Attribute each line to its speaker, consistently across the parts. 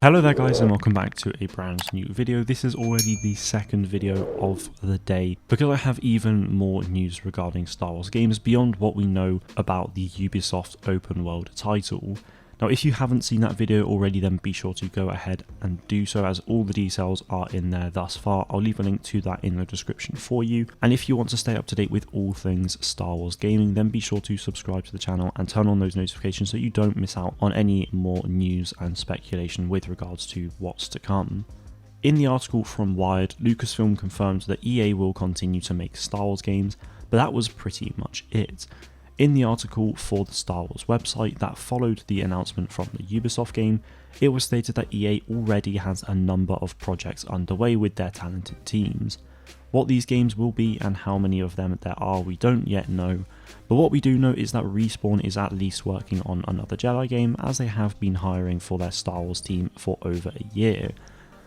Speaker 1: Hello there guys, and welcome back to a brand new video. This is already the second video of the day because I have even more news regarding Star Wars games beyond what we know about the Ubisoft open world title. Now if you haven't seen that video already, then be sure to go ahead and do so, as all the details are in there thus far. I'll leave a link to that in the description for you. And if you want to stay up to date with all things Star Wars gaming, then be sure to subscribe to the channel and turn on those notifications so you don't miss out on any more news and speculation with regards to what's to come. In the article from Wired, Lucasfilm confirmed that EA will continue to make Star Wars games, but that was pretty much it. In the article for the Star Wars website that followed the announcement from the Ubisoft game, it was stated that EA already has a number of projects underway with their talented teams. What these games will be and how many of them there are, we don't yet know, but what we do know is that Respawn is at least working on another Jedi game, as they have been hiring for their Star Wars team for over a year.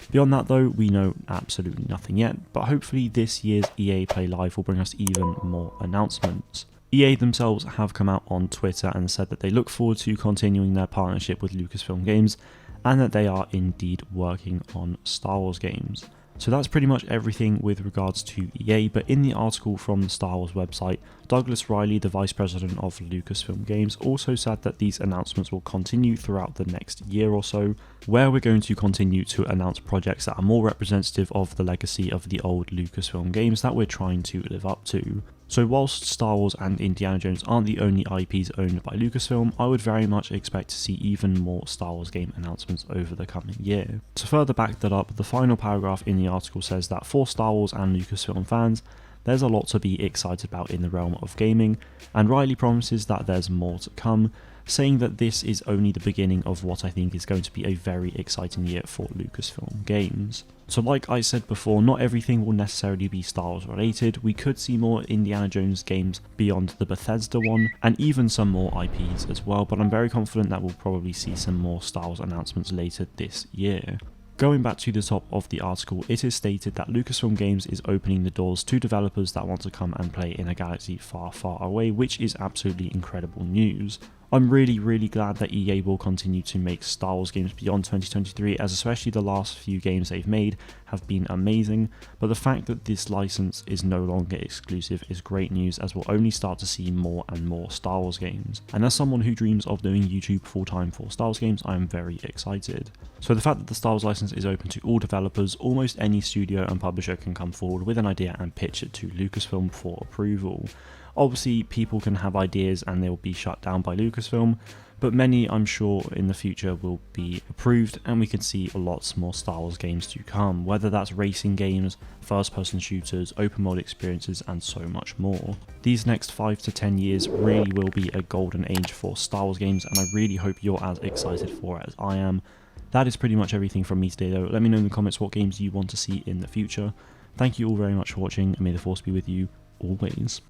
Speaker 1: Beyond that though, we know absolutely nothing yet, but hopefully this year's EA Play Live will bring us even more announcements. EA themselves have come out on Twitter and said that they look forward to continuing their partnership with Lucasfilm Games and that they are indeed working on Star Wars games. So that's pretty much everything with regards to EA, but in the article from the Star Wars website, Douglas Riley, the vice president of Lucasfilm Games, also said that these announcements will continue throughout the next year or so, where we're going to continue to announce projects that are more representative of the legacy of the old Lucasfilm games that we're trying to live up to. So whilst Star Wars and Indiana Jones aren't the only IPs owned by Lucasfilm, I would very much expect to see even more Star Wars game announcements over the coming year. To further back that up, the final paragraph in the article says that for Star Wars and Lucasfilm fans, there's a lot to be excited about in the realm of gaming, and Riley promises that there's more to come, saying that this is only the beginning of what I think is going to be a very exciting year for Lucasfilm Games. So like I said before, not everything will necessarily be Star Wars related. We could see more Indiana Jones games beyond the Bethesda one, and even some more IPs as well, but I'm very confident that we'll probably see some more Star Wars announcements later this year. Going back to the top of the article, it is stated that Lucasfilm Games is opening the doors to developers that want to come and play in a galaxy far, far away, which is absolutely incredible news. I'm really glad that EA will continue to make Star Wars games beyond 2023, as especially the last few games they've made have been amazing, but the fact that this license is no longer exclusive is great news, as we'll only start to see more and more Star Wars games. And as someone who dreams of doing YouTube full-time for Star Wars games, I am very excited. So the fact that the Star Wars license is open to all developers, almost any studio and publisher can come forward with an idea and pitch it to Lucasfilm for approval. Obviously, people can have ideas and they'll be shut down by Lucasfilm, but many, I'm sure, in the future will be approved, and we can see lots more Star Wars games to come, whether that's racing games, first-person shooters, open world experiences, and so much more. These next 5 to 10 years really will be a golden age for Star Wars games, and I really hope you're as excited for it as I am. That is pretty much everything from me today though. Let me know in the comments what games you want to see in the future. Thank you all very much for watching, and may the Force be with you always.